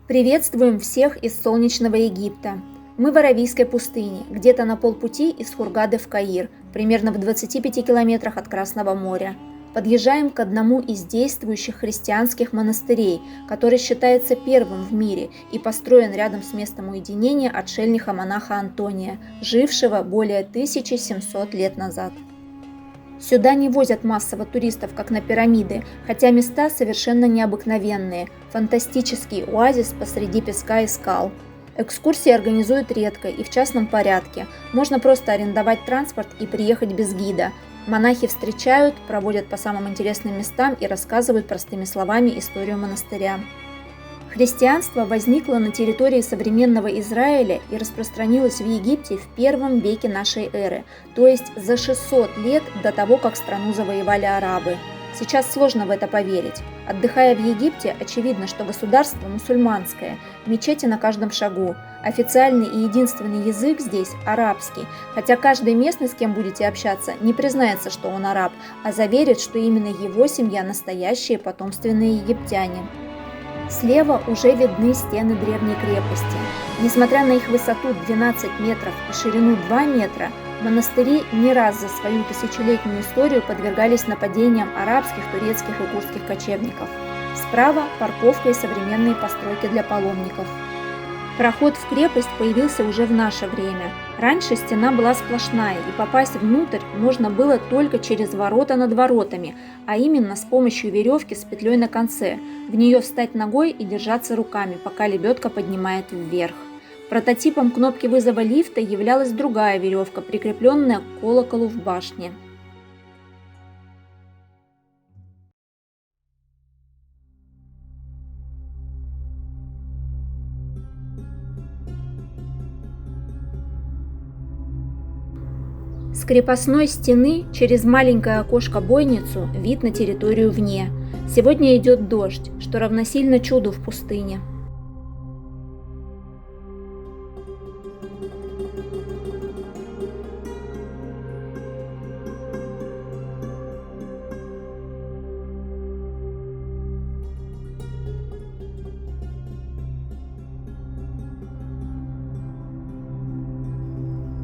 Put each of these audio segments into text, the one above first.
Приветствуем всех из солнечного Египта. Мы в Аравийской пустыне, где-то на полпути из Хургады в Каир, примерно в 25 километрах от Красного моря. Подъезжаем к одному из действующих христианских монастырей, который считается первым в мире и построен рядом с местом уединения отшельника-монаха Антония, жившего более 1700 лет назад. Сюда не возят массово туристов, как на пирамиды, хотя места совершенно необыкновенные, фантастический оазис посреди песка и скал. Экскурсии организуют редко и в частном порядке, можно просто арендовать транспорт и приехать без гида. Монахи встречают, проводят по самым интересным местам и рассказывают простыми словами историю монастыря. Христианство возникло на территории современного Израиля и распространилось в Египте в первом веке нашей эры, то есть за 600 лет до того, как страну завоевали арабы. Сейчас сложно в это поверить. Отдыхая в Египте, очевидно, что государство мусульманское, мечети на каждом шагу. Официальный и единственный язык здесь – арабский, хотя каждый местный, с кем будете общаться, не признается, что он араб, а заверит, что именно его семья – настоящие потомственные египтяне. Слева уже видны стены древней крепости. Несмотря на их высоту 12 метров и ширину 2 метра, монастыри не раз за свою тысячелетнюю историю подвергались нападениям арабских, турецких и курдских кочевников. Справа – парковка и современные постройки для паломников. Проход в крепость появился уже в наше время. Раньше стена была сплошная, и попасть внутрь можно было только через ворота над воротами, а именно с помощью веревки с петлей на конце. В нее встать ногой и держаться руками, пока лебедка поднимает вверх. Прототипом кнопки вызова лифта являлась другая веревка, прикрепленная к колоколу в башне. С крепостной стены через маленькое окошко-бойницу вид на территорию вне. Сегодня идет дождь, что равносильно чуду в пустыне.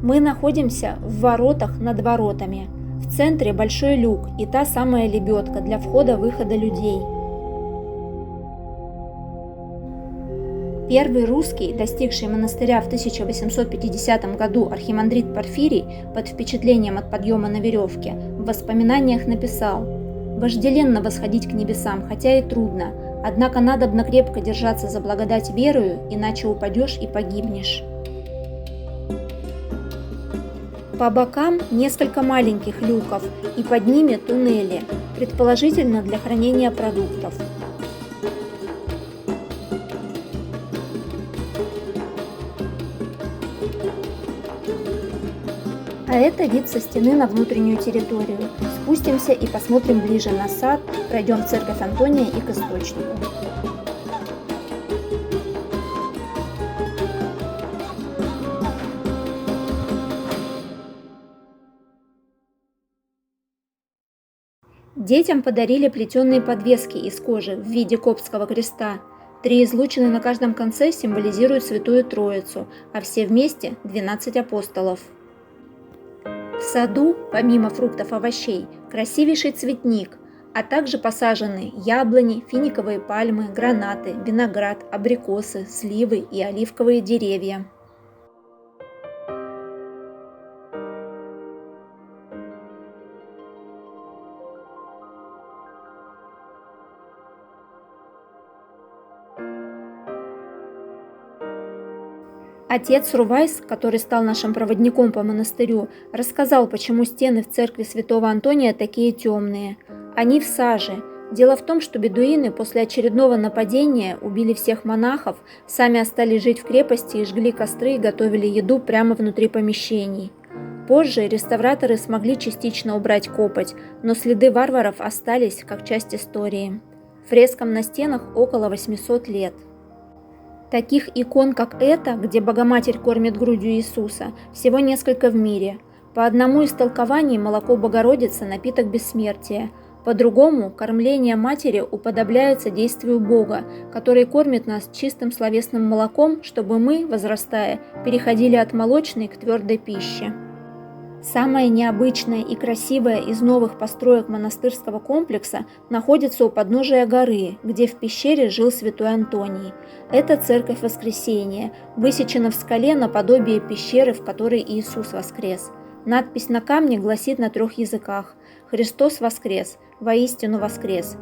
Мы находимся в воротах над воротами. В центре большой люк и та самая лебедка для входа-выхода людей. Первый русский, достигший монастыря в 1850 году архимандрит Порфирий, под впечатлением от подъема на веревке, в воспоминаниях написал: «Вожделенно восходить к небесам, хотя и трудно, однако надобно крепко держаться за благодать верою, иначе упадешь и погибнешь». По бокам несколько маленьких люков и под ними туннели, предположительно для хранения продуктов. А это вид со стены на внутреннюю территорию. Спустимся и посмотрим ближе на сад, пройдем в церковь Антония и к источнику. Детям подарили плетеные подвески из кожи в виде коптского креста. 3 излучины на каждом конце символизируют Святую Троицу, а все вместе – 12 апостолов. В саду, помимо фруктов и овощей, красивейший цветник, а также посажены яблони, финиковые пальмы, гранаты, виноград, абрикосы, сливы и оливковые деревья. Отец Рувайс, который стал нашим проводником по монастырю, рассказал, почему стены в церкви святого Антония такие темные. Они в саже. Дело в том, что бедуины после очередного нападения убили всех монахов, сами остались жить в крепости и жгли костры и готовили еду прямо внутри помещений. Позже реставраторы смогли частично убрать копоть, но следы варваров остались как часть истории. Фрескам на стенах около 800 лет. Таких икон, как эта, где Богоматерь кормит грудью Иисуса, всего несколько в мире. По одному из толкований молоко Богородицы – напиток бессмертия. По-другому, кормление матери уподобляется действию Бога, который кормит нас чистым словесным молоком, чтобы мы, возрастая, переходили от молочной к твердой пище. Самое необычное и красивое из новых построек монастырского комплекса находится у подножия горы, где в пещере жил святой Антоний. Это церковь Воскресения, высечена в скале наподобие пещеры, в которой Иисус воскрес. Надпись на камне гласит на 3 языках: «Христос воскрес! Воистину воскрес!»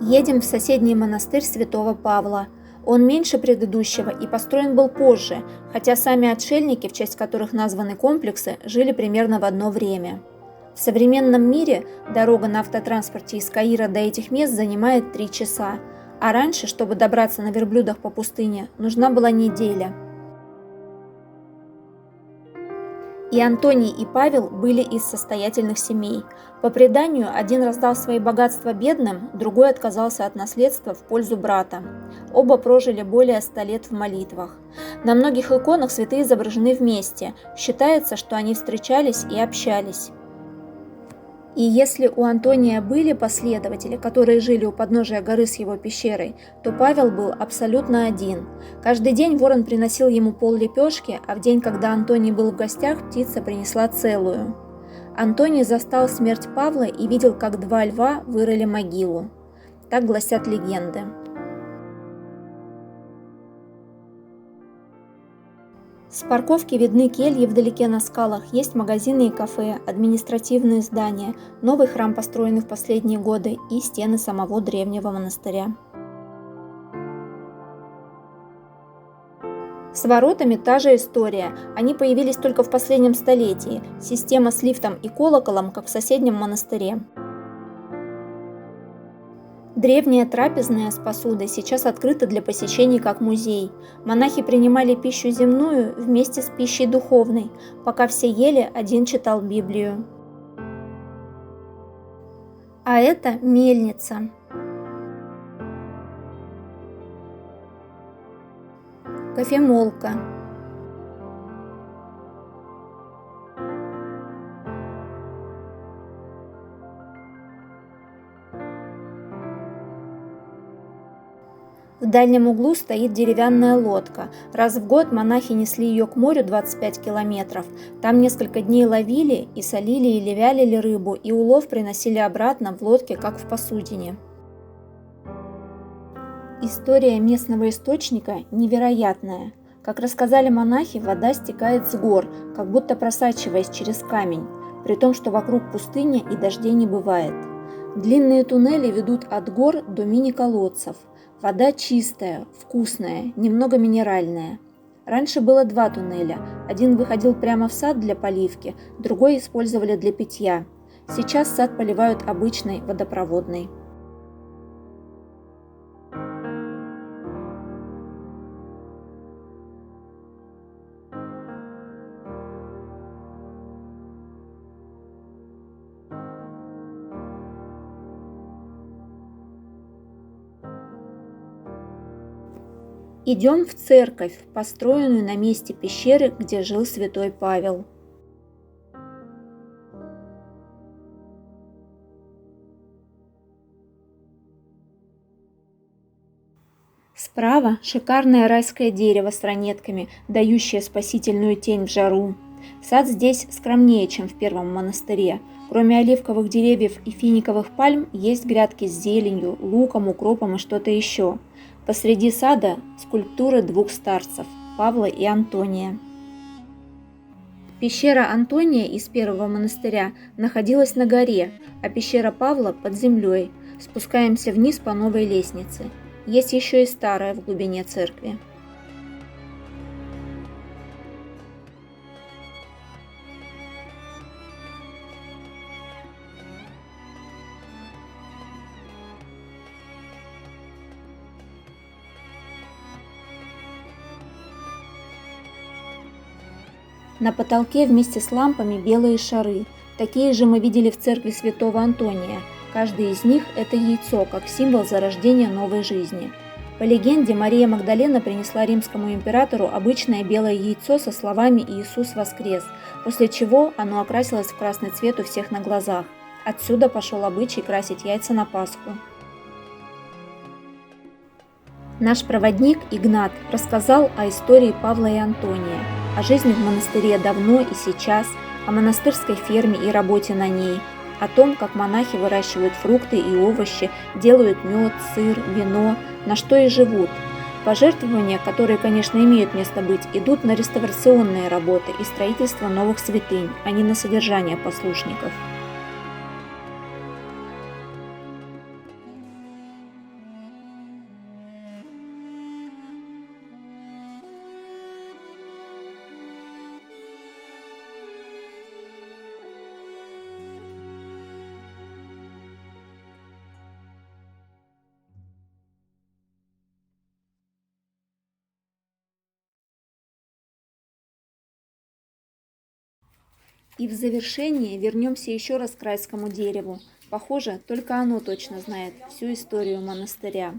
Едем в соседний монастырь святого Павла. Он меньше предыдущего и построен был позже, хотя сами отшельники, в честь которых названы комплексы, жили примерно в одно время. В современном мире дорога на автотранспорте из Каира до этих мест занимает 3 часа, а раньше, чтобы добраться на верблюдах по пустыне, нужна была неделя. И Антоний, и Павел были из состоятельных семей. По преданию, один раздал свои богатства бедным, другой отказался от наследства в пользу брата. Оба прожили более 100 лет в молитвах. На многих иконах святые изображены вместе. Считается, что они встречались и общались. И если у Антония были последователи, которые жили у подножия горы с его пещерой, то Павел был абсолютно один. Каждый день ворон приносил ему пол-лепешки, а в день, когда Антоний был в гостях, птица принесла целую. Антоний застал смерть Павла и видел, как 2 льва вырыли могилу. Так гласят легенды. С парковки видны кельи вдалеке на скалах, есть магазины и кафе, административные здания, новый храм, построенный в последние годы, и стены самого древнего монастыря. С воротами та же история, они появились только в последнем столетии, система с лифтом и колоколом, как в соседнем монастыре. Древняя трапезная с посудой сейчас открыта для посещений как музей. Монахи принимали пищу земную вместе с пищей духовной. Пока все ели, один читал Библию. А это мельница. Кофемолка. В дальнем углу стоит деревянная лодка. Раз в год монахи несли ее к морю 25 километров. Там несколько дней ловили и солили или вялили рыбу, и улов приносили обратно в лодке, как в посудине. История местного источника невероятная. Как рассказали монахи, вода стекает с гор, как будто просачиваясь через камень, при том, что вокруг пустыня и дождей не бывает. Длинные туннели ведут от гор до мини-колодцев. Вода чистая, вкусная, немного минеральная. Раньше было 2 туннеля. Один выходил прямо в сад для поливки, другой использовали для питья. Сейчас сад поливают обычной водопроводной. Идем в церковь, построенную на месте пещеры, где жил святой Павел. Справа шикарное райское дерево с ранетками, дающее спасительную тень в жару. Сад здесь скромнее, чем в первом монастыре. Кроме оливковых деревьев и финиковых пальм, есть грядки с зеленью, луком, укропом и что-то еще. Посреди сада скульптуры 2 старцев – Павла и Антония. Пещера Антония из первого монастыря находилась на горе, а пещера Павла – под землей. Спускаемся вниз по новой лестнице. Есть еще и старая в глубине церкви. На потолке вместе с лампами белые шары. Такие же мы видели в церкви святого Антония. Каждый из них – это яйцо, как символ зарождения новой жизни. По легенде, Мария Магдалена принесла римскому императору обычное белое яйцо со словами «Иисус воскрес», после чего оно окрасилось в красный цвет у всех на глазах. Отсюда пошел обычай красить яйца на Пасху. Наш проводник Игнат рассказал о истории Павла и Антония, о жизни в монастыре давно и сейчас, о монастырской ферме и работе на ней, о том, как монахи выращивают фрукты и овощи, делают мед, сыр, вино, на что и живут. Пожертвования, которые, конечно, имеют место быть, идут на реставрационные работы и строительство новых святынь, а не на содержание послушников. И в завершение вернемся еще раз к райскому дереву. Похоже, только оно точно знает всю историю монастыря.